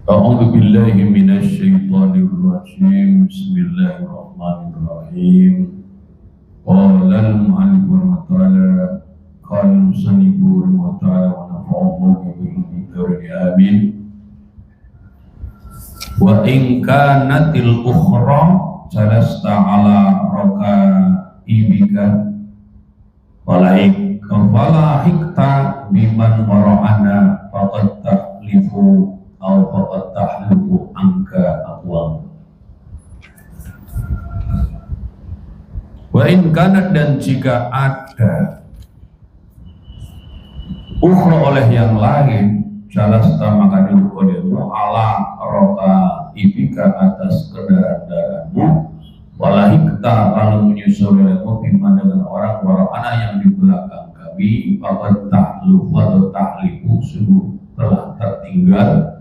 A'udzu billahi minasyaitonir rajim. Bismillahirrahmanirrahim. Qala al-mu'allif wa ta'ala qala musannifur wa ta'ala wa nafa'allahu bihi amin. Wa in kanatil ukhra jalasta ala rakaibika fala hikta biman wara'ana faqad tahlifu au faqad tahlifu angka aqwam. Wa in kanat, dan jika ada ukhra oleh yang lain, jalasta maka duduk olehmu ala roka ibika atas kendaraan-kendaraanmu, walahi kita lalu menyusul olehmu bima dengan orang warana yang di belakang kami, faqad tahlufu atau tahlifu sungguh telah tertinggal.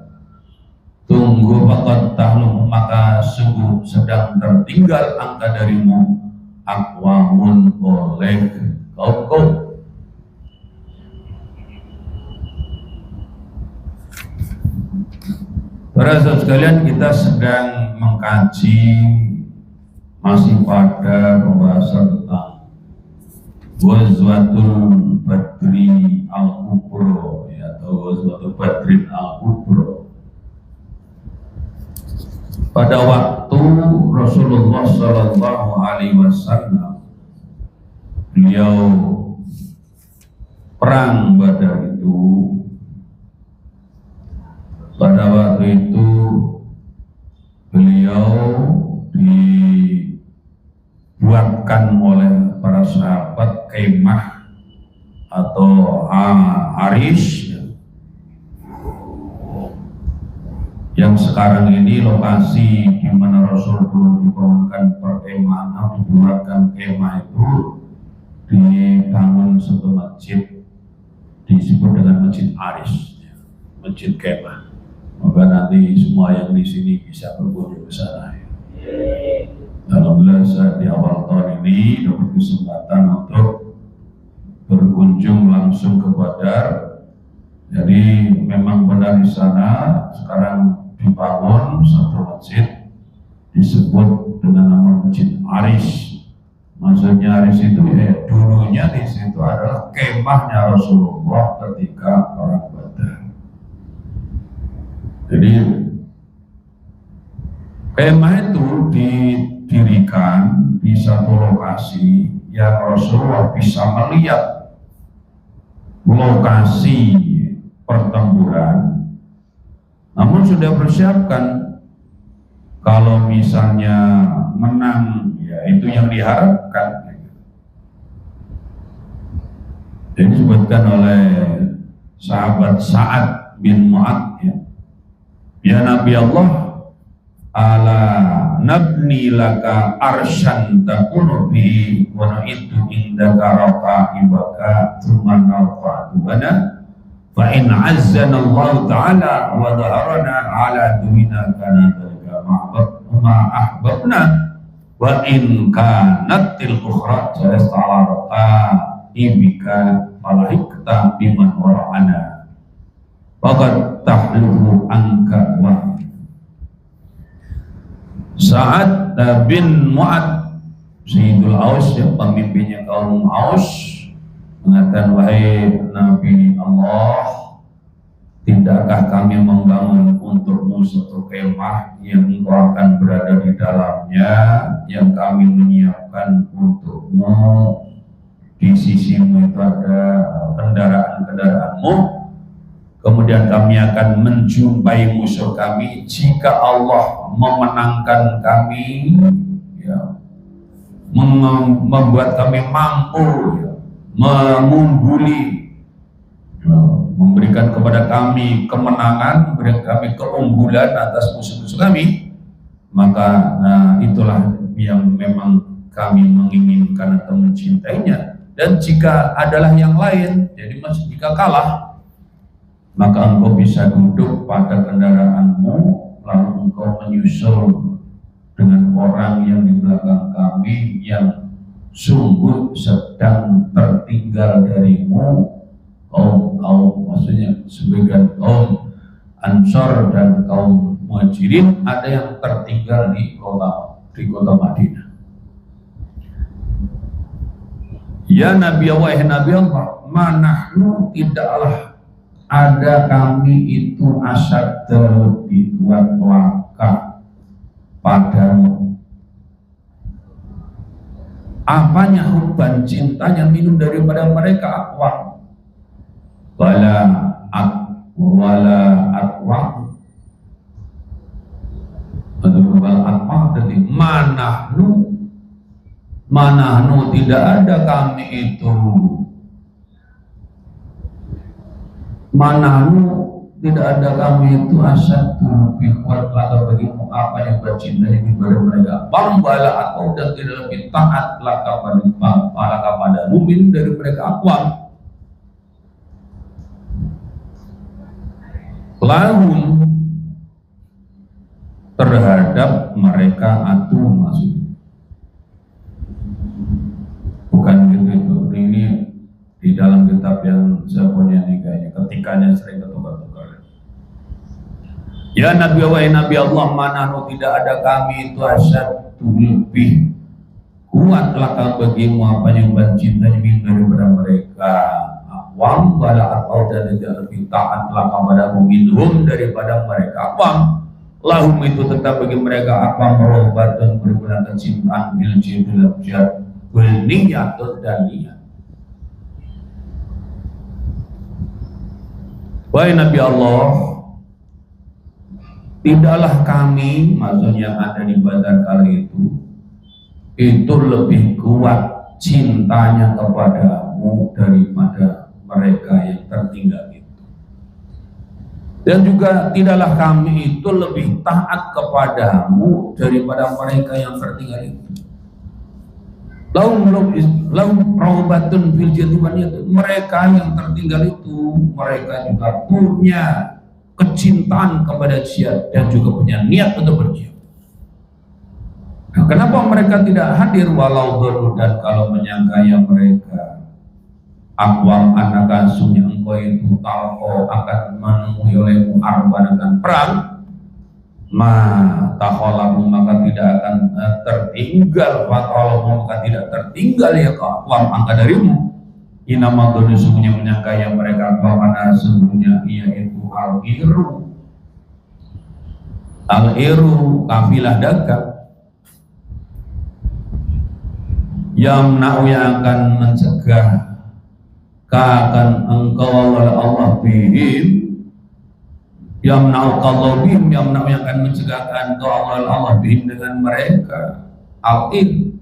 Tunggu faqad tahlufu maka sungguh sedang tertinggal angka darimu aqwamun oleh kaum. Para sahabat sekalian, kita sedang mengkaji masih pada pembahasan tentang Ghazwatul Badri Al-Kubra, atau Ghazwatul Badrin Al-Kubra. Pada waktu Rasulullah Sallallahu Alaihi Wasallam beliau perang Badar itu, pada waktu itu beliau dibuatkan oleh para sahabat kemah atau arish, yang sekarang ini lokasi di mana Rasul dulu dibangunkan perkemahan atau dibuatkan kemah itu dibangun satu masjid disebut dengan Masjid Arish, masjid kemah. Maka nanti semua yang di sini bisa berkunjung ke sana. Alhamdulillah saya di awal tahun ini dapat kesempatan untuk berkunjung langsung ke Badar. Jadi memang benar di sana sekarang dibangun satu masjid disebut dengan nama Masjid Arish. Maksudnya Arish itu dulunya di situ adalah kemahnya Rasulullah ketika perang Badar. Jadi kemah itu didirikan di satu lokasi yang Rasulullah bisa melihat lokasi pertempuran, namun sudah persiapkan kalau misalnya menang, ya itu yang diharapkan. Ini disebutkan oleh sahabat Sa'ad bin Mu'ad, ya Nabi Allah, ala nabni laka arshan takunu bihi wa nu'itu indaka raqa'ibaka thumma narfa'u bana fa in azzana Allah ta'ala wa dhaharana ala duwina kana dalika ma ahbabna wa in kanatil ukhra jalasta ala raqa'ibika falahikta biman wara'ana faqad tahluhu angka wa. Sa'ad bin Mu'ad Sayyidul Aus, yang pemimpinnya kaum Aus, mengatakan, wahai Nabi Allah, tidakkah kami membangun untukmu satu kemah yang engkau akan berada di dalamnya, yang kami menyiapkan untukmu, di sisimu itu ada kendaraan-kendaraanmu, kemudian kami akan menjumpai musuh kami. Jika Allah memenangkan kami, membuat kami mampu, mengungguli, memberikan kepada kami kemenangan, memberikan kami keunggulan atas musuh-musuh kami, maka itulah yang memang kami menginginkan atau mencintainya. Dan jika adalah yang lain, jadi jika kalah, maka engkau bisa duduk pada kendaraanmu, lalu engkau menyusul dengan orang yang di belakang kami yang sungguh sedang tertinggal darimu, kaum maksudnya sebagian kaum Ansor dan kaum Muhajirin ada yang tertinggal di kota Madinah. Ya Nabi Allah, Nabi Allah, manahnu tidaklah ada kami itu asyad lebih kuat laka padamu. Apanya hubban cintanya minum daripada mereka akwa wala atwa jadi manahnu tidak ada kami itu tidak ada kami itu asyad lebih kuat laka bagimu apa yang bercinta daripada mereka pambala atau dan tidak lebih taat laka pada mumin dari mereka akwam lahum terhadap mereka atau maksud bukan gitu. Ini di dalam kitab yang saya punya nih kayaknya ketikanya sering ketukar-tukar. Ya Nabi Allah mananu tidak ada kami itu asyad lebih kuat laka bagimu apa yang mencintanya daripada mereka wam bala atau dan tidak lebih taat laka pada minhum daripada mereka wam lahum itu tetap bagi mereka apa merobat dan bergunakan cintaan bil jihad wal niyatun dan niat. Wahai Nabi Allah, tidaklah kami maksudnya ada di Badar kali itu lebih kuat cintanya kepadamu daripada mereka yang tertinggal itu. Dan juga tidaklah kami itu lebih taat kepadamu daripada mereka yang tertinggal itu. Lahum raubatun fil jihad, mereka yang tertinggal itu mereka juga punya kecintaan kepada jihad dan juga punya niat untuk berjihad. Nah, kenapa mereka tidak hadir walau dulu dan kalau menyangka yang mereka akwam anak asuhnya engkau itu tahu akan menemui olehmu arban akan perang takholamu maka tidak akan tertinggal fatolamu maka tidak tertinggal ya akwam angka darimu inama dulu sungguhnya menyangka yang mereka akwam anak sungguhnya yaitu al-iru kafilah dagang yang akan mencegah akan engkau oleh Allah bihim yang akan mencegahkan engkau oleh Allah bihim dengan mereka al-in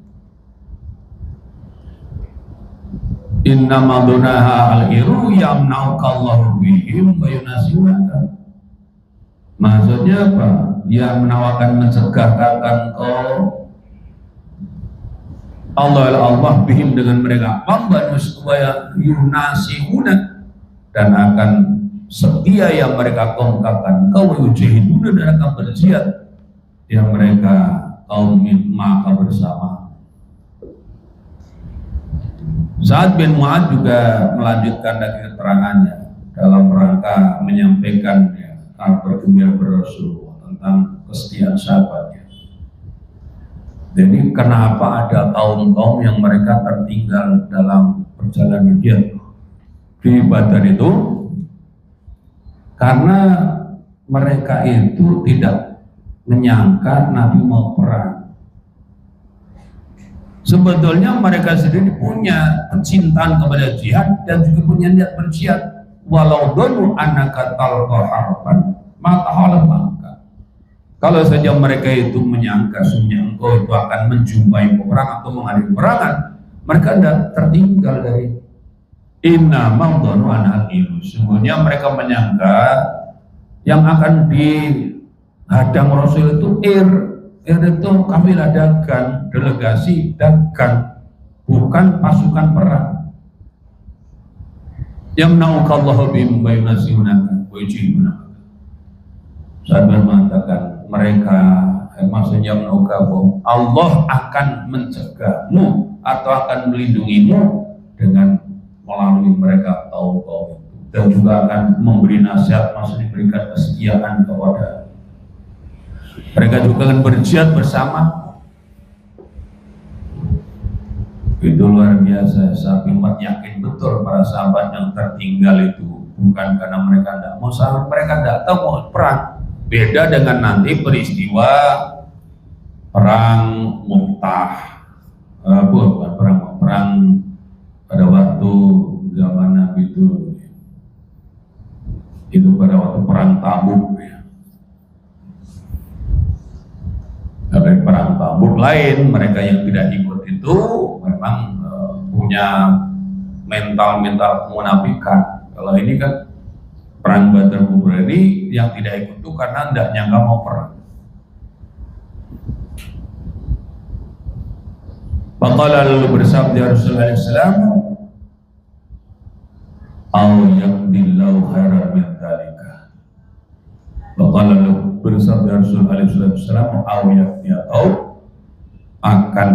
innama dunaha al-iru yamna'ukallahu bihim wa yunasiwaka. Maksudnya apa? Yang menawarkan mencegahkan engkau Allah bihim dengan mereka pambanus supaya yunasihuna dan akan setia yang mereka kongkakan kau yujahiduna dan akan berjihad yang mereka kaum maka bersama. Sa'ad bin Mu'adz juga melanjutkan lagi keterangannya dalam rangka menyampaikan kabar gembira Rasul tentang kesetiaan sahabatnya. Jadi kenapa ada kaum-kaum yang mereka tertinggal dalam perjalanan jihad di Badar itu? Karena mereka itu tidak menyangka Nabi mau perang. Sebetulnya mereka sendiri punya kecintaan kepada jihad dan juga punya niat berjihad. Walau dulu anaka talqa harban maka halal. Kalau saja mereka itu menyangka sungguhnya engkau itu akan menjumpai peperangan atau menghadiri peperangan, mereka tidak tertinggal dari inna ma'udhanu anal-iru. Sungguhnya mereka menyangka yang akan dihadang Rasul itu itu kafilah dagang, delegasi dagang, bukan pasukan perang. Yamna'ukallahu bihim wa yunasihunaka wa yujihunaka. Saat mengatakan mereka maksudnya menunggu Allah akan mencegahmu atau akan melindungimu dengan melalui mereka kaum-kaum itu dan juga akan memberi nasihat, maksudnya berikan kesetiaan kepada mereka, juga akan berjihad bersama. Itu luar biasa. Saya yakin betul para sahabat yang tertinggal itu bukan karena mereka tidak mau, sahabat mereka tidak tahu mau perang. Beda dengan nanti peristiwa perang Mu'tah, bukan perang pada waktu zaman Nabi itu pada waktu perang Tabuk ya. Dari perang Tabuk lain, mereka yang tidak ikut itu memang punya mental kemunafikan. Kalau ini kan perang Badar Kubra ini yang tidak ikut itu karena tidak nyangka mau perang. Maka lalu bersabda Rasulullah SAW, "Au yaqdillahu khairan min dzalika." Maka lalu bersabda Rasulullah SAW, "Au yaqdi," atau akan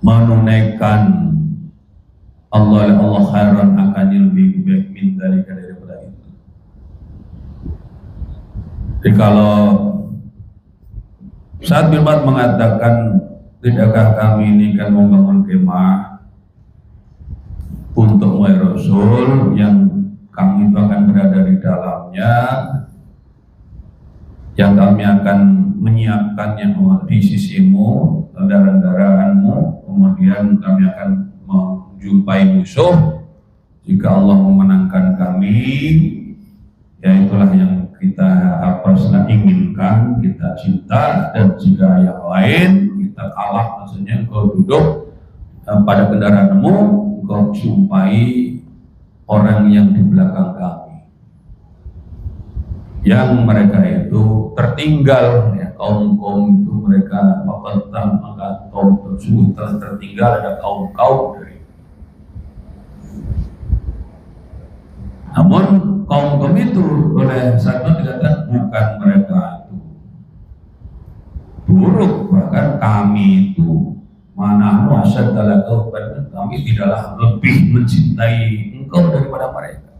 menunaikan Allah khairan, akan lebih baik min dzalika, daripada itu. Jadi kalau Sa'ad bin Mu'adz mengatakan, tidakkah kami ini kan membangun kemah untuk wahai Rasul yang kami itu akan berada di dalamnya, yang kami akan menyiapkannya di sisimu, kendaraan-kendaraanmu, kemudian kami akan menjumpai musuh. Jika Allah memenangkan kami, ya itulah yang kita inginkan, kita cinta. Dan jika yang lain kita kalah, maksudnya engkau duduk pada kendaraanmu, engkau jumpai orang yang di belakang kami, yang mereka itu tertinggal, ya, kaum itu mereka tentang kaum tersebut tertinggal, ada kaum dari. Namun kaum itu oleh satu dikatakan bukan mereka itu buruk, bahkan kami itu mana asad dalam kami tidaklah lebih mencintai engkau daripada mereka,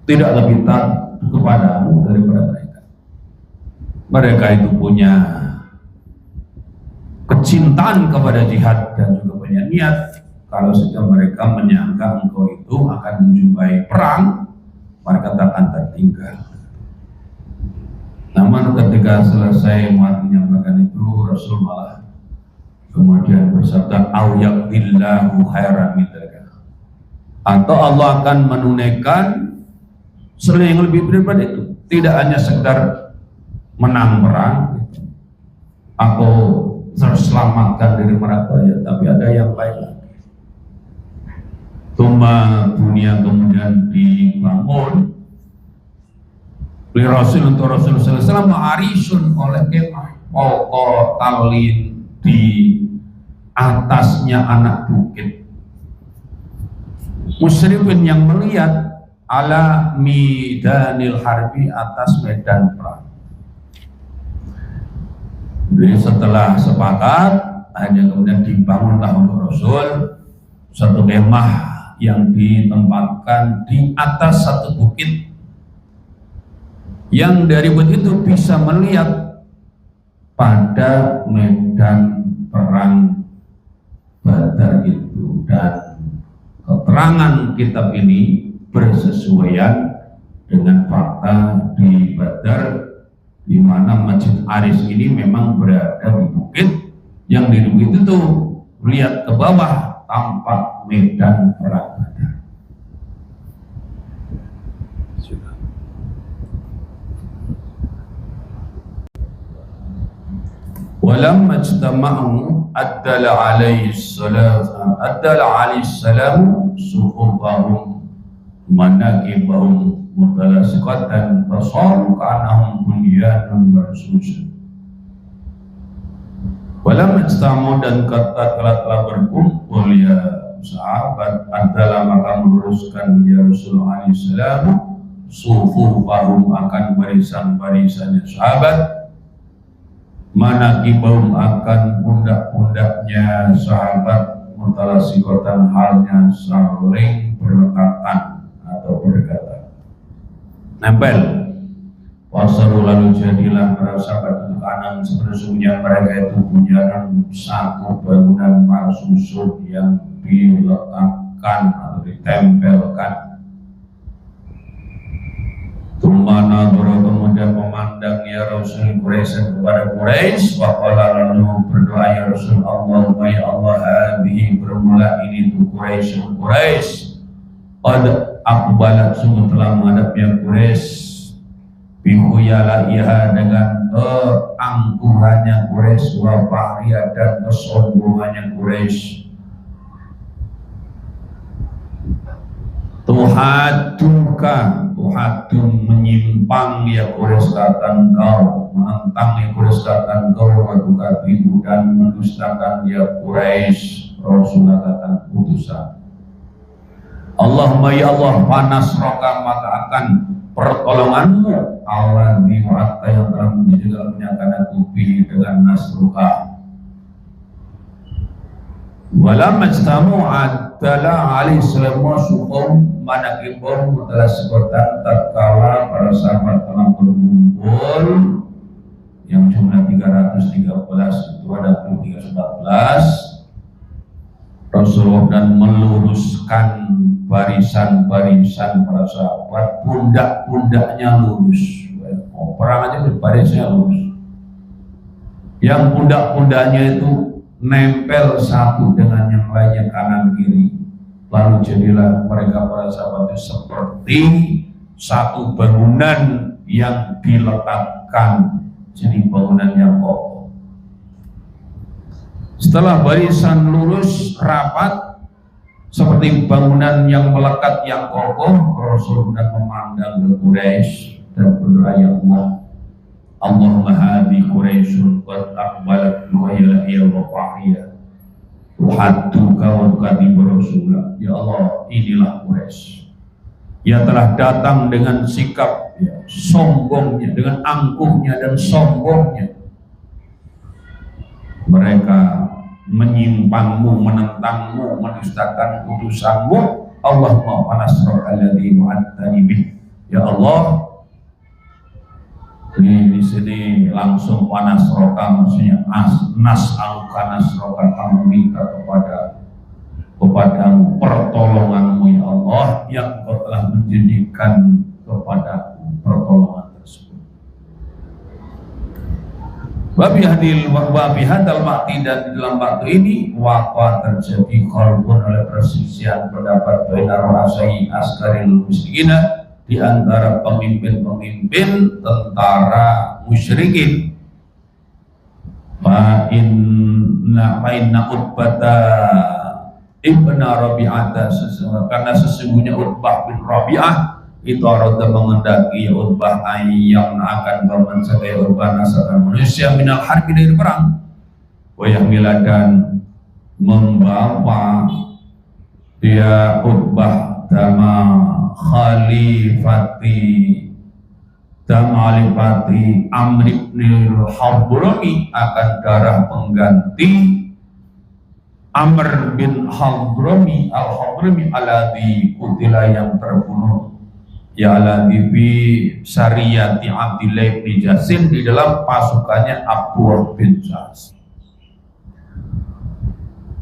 tidak lebih taat kepadamu daripada mereka. Mereka itu punya kecintaan kepada jihad dan juga punya niat. Kalau saja mereka menyangka engkau itu akan menjumpai perang, mereka tak akan tertinggal. Namun ketika selesai menyampaikan itu, Rasul malah kemudian bersabda, "Au yaqdillahu khairan min dzalika," atau Allah akan menunaikan sesuatu yang lebih daripada itu. Tidak hanya sekedar menang perang atau terselamatkan dari mereka, ya, tapi ada yang lain lagi. Tumma dunia kemudian dibangun oleh Rasul untuk Rasulullah SAW, arisun oleh kemah pokok talin, di atasnya anak bukit. Musyrifin yang melihat ala midanil harbi, atas medan perang. Jadi setelah sepakat, hanya kemudian dibangunlah untuk Rasul satu kemah yang ditempatkan di atas satu bukit, yang dari bukit itu bisa melihat pada medan perang Badar itu. Dan keterangan kitab ini bersesuaian dengan fakta di Badar, di mana Masjid Aris ini memang berada di bukit, yang di bukit itu lihat ke bawah tampak medan perang Badar. Walam majtama'u addala alaihi salam suhufahum manakibahum mutalasiqatan fasaru ka'annahum bunyanun marsus. Walam majtama'u, dan kata telah berkumpul ya sahabat, adalah maka meluruskan ya Rasulullah SAW suhufahum, akan barisan-barisannya sahabat, manakibahum, akan pundak-pundaknya sahabat, mutalasiqatan, halnya saling berdekatan atau nempel. Wasaru lalu jadilah para sahabat itu kanan sesungguhnya mereka itu bunyanan satu bangunan marsusun yang diletakkan atau ditempelkan. Tumana kemudian memandang ya Rasul Quraisy kepada Quraisy, waqala lalu berdoa ya Rasul Allahumma ya Allah hadhihi bermula ini tuh Quraisy qad aqbalat sungguh telah menghadapnya Quraisy bihuyala iha dengan keangkuhannya Quraisy wa fahriya dan kesombongannya Quraisy. Tuhadum menyimpang ya Quraisy kata engkau, menentang ya Quraisy kata engkau, watukatibu dan mendustakan ya Quraisy Rasulullah kata putusan. Allahumma ya Allah panas roka maka akan pertolonganmu Allah diwakta yang telah menjaga menyatakan tupi dengan nasruka. Walam majtamu adalah alih selama sukum manakibum telah sebutan tatkala para sahabat telah berkumpul yang jumlah 313 itu ada 314 Rasulullah dan meluruskan barisan-barisan para sahabat, pundak-pundaknya lurus. Perang aja barisnya lurus. Yang pundak-pundaknya itu nempel satu dengan yang lainnya kanan kiri. Lalu jadilah mereka para sahabat itu seperti satu bangunan yang diletakkan jadi bangunan yang kokoh. Setelah barisan lurus rapat seperti bangunan yang melekat yang kokoh, Rasul dan memandang ke Quraisy dan berdoa ya Allah, Allahumma hadi Quraisyun qad aqbalat wa ya wa fahriya tuhadduka wa tukadibu Rasulullah. Ya Allah, inilah Quraisy yang telah datang dengan sikap sombongnya, dengan angkuhnya dan sombongnya. Mereka menyimpangmu, menentangmu, mendustakan utusanmu. Allahumma panasrok alladhi mu'attani bih. Ya Allah, di sini langsung panasroka maksudnya nas'aluka nasroka, kamu minta kepadamu pertolonganmu ya Allah yang kau telah menjadikan kepada pertolongan tersebut. Wabi hadal makti dan di dalam waktu ini waqah terjadi khalbun oleh persisian pendapat bainar rasai askaril musyrikina di antara pemimpin-pemimpin tentara musyrikin. Fa inna Utbata ibn Rabi'ah karena sesungguhnya Utbah bin Rabi'ah itu orang mengendaki Utbah yang akan mencegah Utbah nasakan manusia minal harbi dari perang, wayahmila dan membawa dia Utbah dama khalifati Amr ibn al-Hadrami akan darah pengganti Amr bin al-Hadrami alladhi kutila yang terbunuh ya alladhi bi syariyati Abdillah bin Jasin di dalam pasukannya Abdullah bin Jas.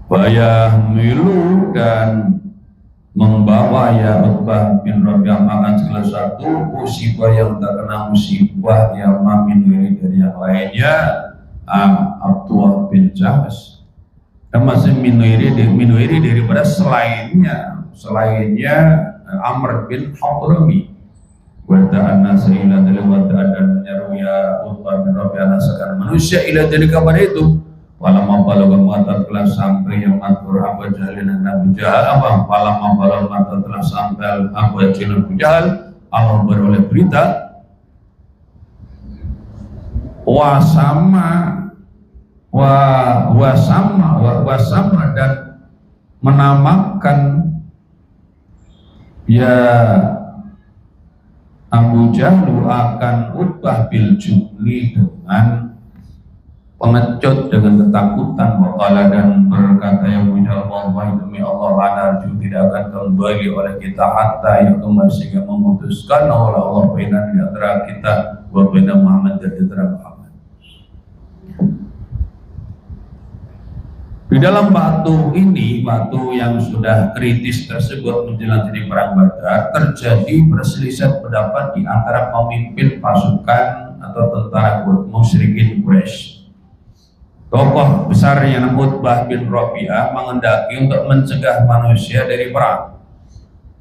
Bayah milu dan membawa ya Utbah bin Rabi'ah akan salah satu musibah yang terkena musibah yang mamin dari yang lainnya Abdullah bin Jas. Dan masih minuiri daripada selainnya Amr bin Hadrami. Wada'an nasa ila dalil wada'an dan menyeru ya Utbah bin Rabi'ah nasakan manusia ila dalil kepada itu. Falamma balagha matan telah sampai yang matur Abu Jahal dan Abu Jahal falamma balagha matan telah sampai Abu Jahal dan Abu Jahal Allah beroleh berita wasama dan menamakan ya Abu Jahal akan Utbah bil Jubli dengan pengecut dengan ketakutan, waqala dan berkata yang punya Allah, demi Allah la narju tidak akan kembali oleh kita hatta yang sehingga memutuskan oleh Allah baina di antara kita wa baina Muhammad dan di antara Muhammad. Di dalam batu ini, batu yang sudah kritis tersebut menjelang jadi perang Badar, terjadi perselisihan pendapat di antara pemimpin pasukan atau tentara musyrikin Quraisy. Tokoh besar yang Utbah bin Rabi'ah mengendaki untuk mencegah manusia dari perang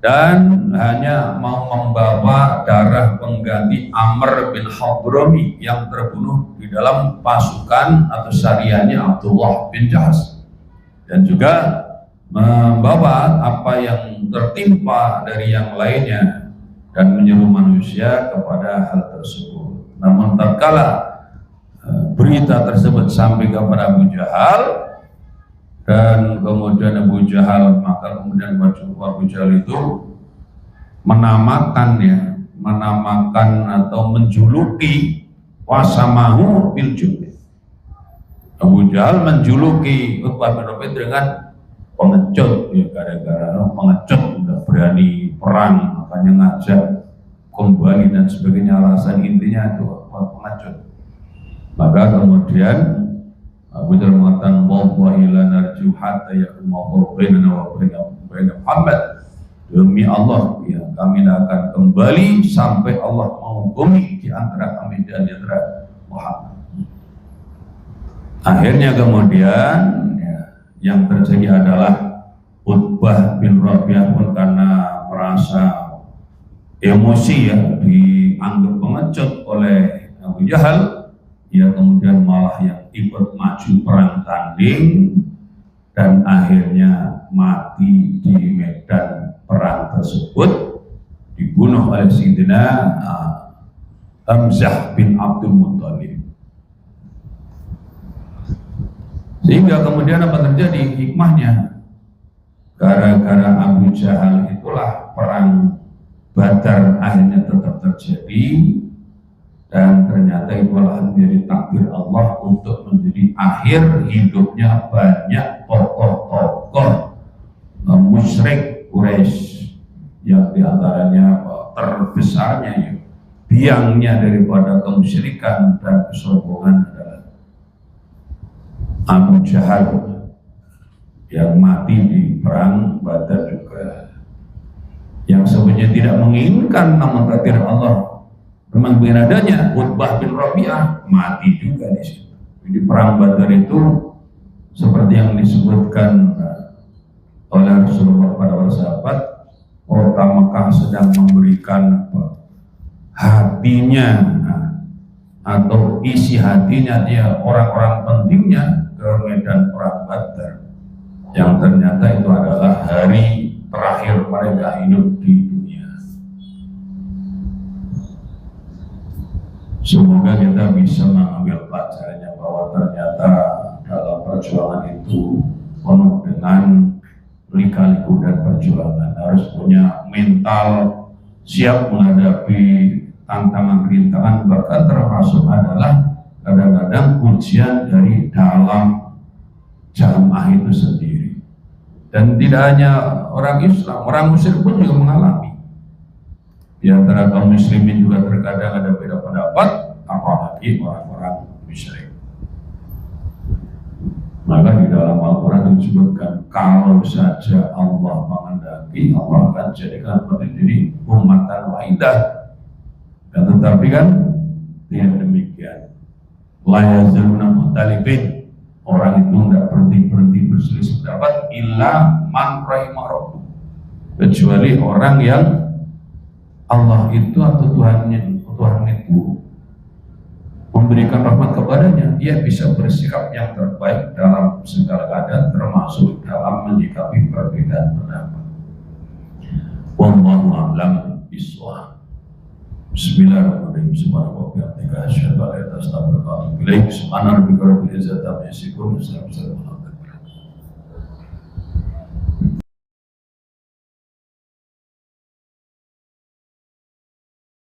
dan hanya mau membawa darah pengganti Amr bin Hadrami yang terbunuh di dalam pasukan atau syariahnya Abdullah bin Jahsh, dan juga membawa apa yang tertimpa dari yang lainnya dan menyuruh manusia kepada hal tersebut. Namun tatkala berita tersebut sampai kepada Abu Jahal, dan kemudian Abu Jahal, maka kemudian Abu Jahal itu menamakan atau menjuluki wasamahu bil jubbi. Abu Jahal menjuluki Utbah bin Rabi'ah dengan pengecut, ya, gara-gara pengecut udah berani perang makanya ngajak kembali dan sebagainya, alasan intinya itu pengecut. Maka kemudian Abu Jahal mengatakan wallahi la narju hatta yaqumu bainana wa baina Muhammad, demi Allah ya, kami akan kembali sampai Allah menghukumi di antara kami dan di antara Muhammad. Akhirnya kemudian ya, yang terjadi adalah Utbah bin Rabi'ah pun karena merasa emosi ya, dianggap pengecut oleh Abu Jahal, ya kemudian malah yang ikut maju perang tanding dan akhirnya mati di medan perang tersebut, dibunuh oleh Sayyidina Hamzah bin Abdul Muttalib. Sehingga kemudian apa terjadi? Hikmahnya, gara-gara Abu Jahal itulah perang Badar akhirnya tetap terjadi, dan ternyata itulah menjadi takdir Allah untuk menjadi akhir hidupnya banyak tokoh-tokoh musyrik Quraisy, yang diantaranya terbesarnya ya, biangnya daripada kemusyrikan dan kesombongan adalah Abu Jahal yang mati di perang Badar juga, yang sebenarnya tidak menginginkan, namun takdir Allah memang dengan adanya Utbah bin Rabi'ah mati juga di situ. Di perang Badar itu seperti yang disebutkan oleh Rasulullah pada para sahabat, kota Mekah sedang memberikan hatinya atau isi hatinya dia orang-orang pentingnya ke medan perang Badar, yang ternyata itu adalah hari terakhir mereka hidup di dunia. Semoga kita bisa mengambil pelajarannya bahwa ternyata dalam perjuangan itu penuh dengan lika-liku dan perjuangan. Harus punya mental siap menghadapi tantangan-rintangan, bahkan termasuk adalah kadang-kadang ujian dari dalam jamaah itu sendiri. Dan tidak hanya orang Islam, orang musyrik pun juga mengalami. Di antara kaum muslimin juga terkadang ada beda pendapat, apalagi orang-orang musyrik. Maka di dalam Al-Quran disebutkan, kalau saja Allah menghendaki, Allah akan jadikan menjadi ummatan wahidah. Dan tetapi kan tidak demikian. La yazaluna mukhtalifin, orang itu tidak berhenti berselisih pendapat illa man rahimah rabbuh, kecuali orang yang Allah itu atau Tuhan itu memberikan rahmat kepadanya, dia bisa bersikap yang terbaik dalam segala keadaan, termasuk dalam menyikapi perbedaan pendapat. Wallahu a'lam bishawab. Bismillahirrahmanirrahim. Subhanallah wa bihamdihi, asyhadu an la ilaha illa anta, astaghfiruka wa atubu ilaik. Subhana rabbika rabbil izzati amma yasifun, wa salamun alal mursalin.